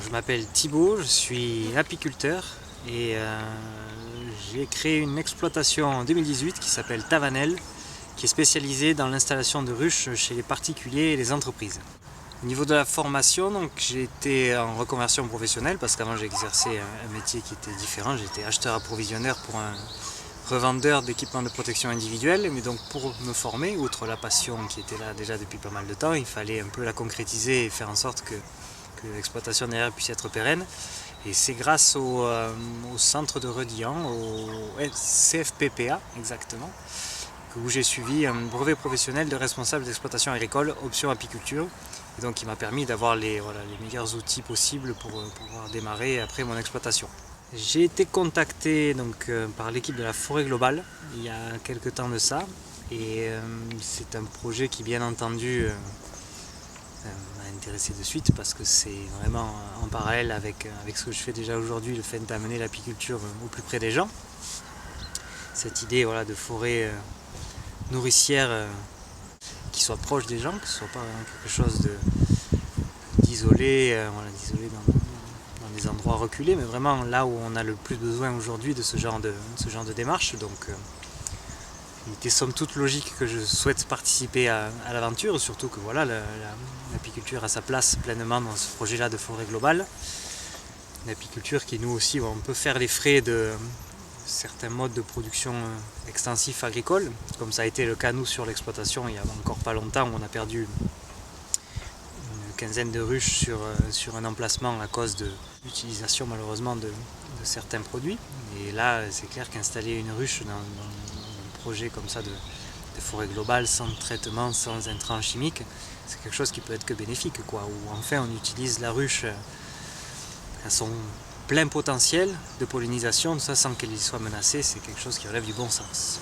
Je m'appelle Thibaut, je suis apiculteur et j'ai créé une exploitation en 2018 qui s'appelle Tavanel, qui est spécialisée dans l'installation de ruches chez les particuliers et les entreprises. Au niveau de la formation, j'ai été en reconversion professionnelle parce qu'avant j'exerçais un métier qui était différent. J'étais acheteur approvisionneur pour un revendeur d'équipements de protection individuelle, mais donc pour me former, outre la passion qui était là déjà depuis pas mal de temps, il fallait un peu la concrétiser et faire en sorte que l'exploitation derrière puisse être pérenne. Et c'est grâce au centre de Redillan, au CFPPA exactement, où j'ai suivi un brevet professionnel de responsable d'exploitation agricole, option apiculture, et donc qui m'a permis d'avoir les meilleurs outils possibles pour pouvoir démarrer après mon exploitation. J'ai été contacté par l'équipe de la Forêt Globale il y a quelques temps de ça, et c'est un projet qui bien entendu m'a intéressé de suite parce que c'est vraiment en parallèle avec ce que je fais déjà aujourd'hui, le fait d'amener l'apiculture au plus près des gens. Cette idée de forêt nourricière qui soit proche des gens, que ce soit pas quelque chose d'isolé dans des endroits reculés, mais vraiment là où on a le plus besoin aujourd'hui de ce genre de démarche. Donc il était somme toute logique que je souhaite participer à l'aventure, surtout que l'apiculture a sa place pleinement dans ce projet-là de forêt globale. Une apiculture qui nous aussi, on peut faire les frais de certains modes de production extensifs agricoles, comme ça a été le cas nous sur l'exploitation il y a encore pas longtemps, où on a perdu une quinzaine de ruches sur un emplacement à cause de l'utilisation malheureusement de certains produits. Et là c'est clair qu'installer une ruche dans un projet comme ça de forêt globale, sans traitement, sans intrants chimiques, c'est quelque chose qui peut être que bénéfique, où enfin on utilise la ruche à son plein potentiel de pollinisation, ça sans qu'elle soit menacée, c'est quelque chose qui relève du bon sens.